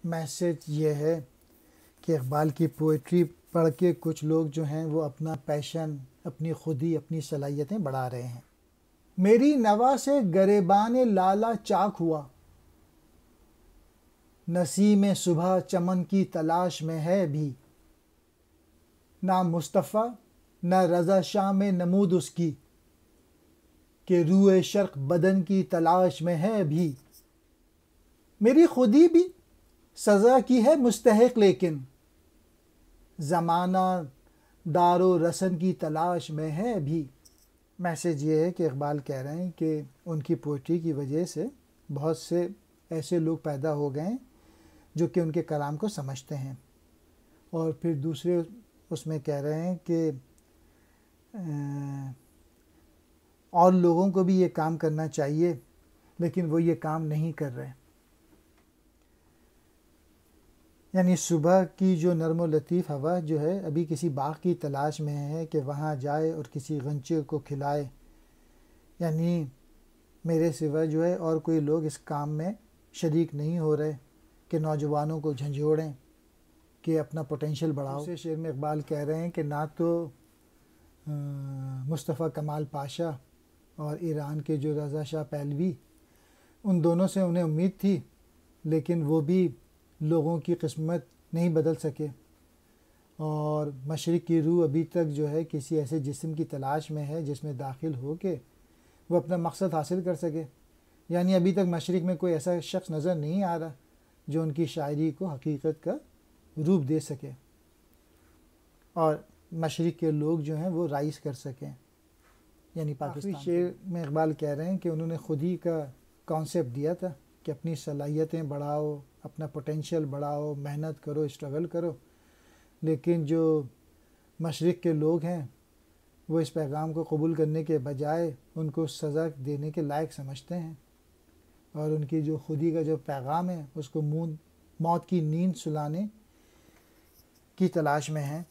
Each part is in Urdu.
میسج یہ ہے کہ اقبال کی پوئٹری پڑھ کے کچھ لوگ جو ہیں وہ اپنا پیشن، اپنی خودی، اپنی صلاحیتیں بڑھا رہے ہیں۔ میری نوا سے گریبان لالا چاک ہوا، نسیم صبح چمن کی تلاش میں ہے بھی، نہ مصطفیٰ نہ رضا شاہ میں نمود اس کی، کہ روئے شرق بدن کی تلاش میں ہے بھی۔ میری خودی بھی سزا کی ہے مستحق، لیکن زمانہ دار و رسن کی تلاش میں ہے بھی۔ میسج یہ ہے کہ اقبال کہہ رہے ہیں کہ ان کی پوئٹری کی وجہ سے بہت سے ایسے لوگ پیدا ہو گئے ہیں جو کہ ان کے کلام کو سمجھتے ہیں، اور پھر دوسرے اس میں کہہ رہے ہیں کہ اور لوگوں کو بھی یہ کام کرنا چاہیے لیکن وہ یہ کام نہیں کر رہے۔ یعنی صبح کی جو نرم و لطیف ہوا جو ہے ابھی کسی باغ کی تلاش میں ہے کہ وہاں جائے اور کسی غنچے کو کھلائے، یعنی میرے سوا جو ہے اور کوئی لوگ اس کام میں شریک نہیں ہو رہے کہ نوجوانوں کو جھنجھوڑیں کہ اپنا پوٹینشیل بڑھاؤ۔ دوسرے شعر میں اقبال کہہ رہے ہیں کہ نہ تو مصطفیٰ کمال پاشا اور ایران کے جو رضا شاہ پہلوی، ان دونوں سے انہیں امید تھی لیکن وہ بھی لوگوں کی قسمت نہیں بدل سکے، اور مشرق کی روح ابھی تک جو ہے کسی ایسے جسم کی تلاش میں ہے جس میں داخل ہو کے وہ اپنا مقصد حاصل کر سکے۔ یعنی ابھی تک مشرق میں کوئی ایسا شخص نظر نہیں آ رہا جو ان کی شاعری کو حقیقت کا روپ دے سکے اور مشرق کے لوگ جو ہیں وہ رائز کر سکیں، یعنی پاکستان۔ شعر میں اقبال کہہ رہے ہیں کہ انہوں نے خود ہی کا کانسیپٹ دیا تھا کہ اپنی صلاحیتیں بڑھاؤ، اپنا پوٹینشیل بڑھاؤ، محنت کرو، اسٹرگل کرو، لیکن جو مشرق کے لوگ ہیں وہ اس پیغام کو قبول کرنے کے بجائے ان کو سزا دینے کے لائق سمجھتے ہیں، اور ان کی جو خودی کا جو پیغام ہے اس کو موت کی نیند سلانے کی تلاش میں ہیں،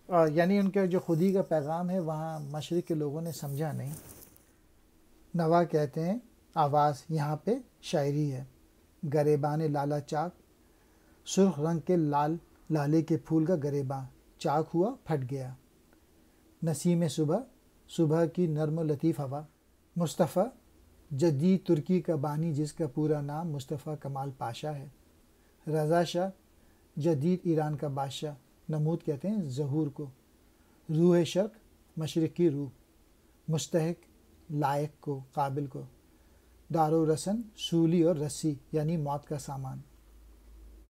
اور یعنی ان کا جو خودی کا پیغام ہے وہاں مشرق کے لوگوں نے سمجھا نہیں۔ نوا کہتے ہیں آواز یہاں پہ شاعری ہے، گریبان لالا چاک، سرخ رنگ کے لالے کے پھول کا گریباں چاک ہوا پھٹ گیا، نسیم صبح صبح کی نرم و لطیف ہوا، مصطفیٰ جدید ترکی کا بانی جس کا پورا نام مصطفیٰ کمال پاشا ہے، رضا شاہ جدید ایران کا بادشاہ، نمود کہتے ہیں ظہور کو، روح شرق مشرق کی روح، مستحق لائق کو، قابل کو، دار و رسن سولی اور رسی یعنی موت کا سامان۔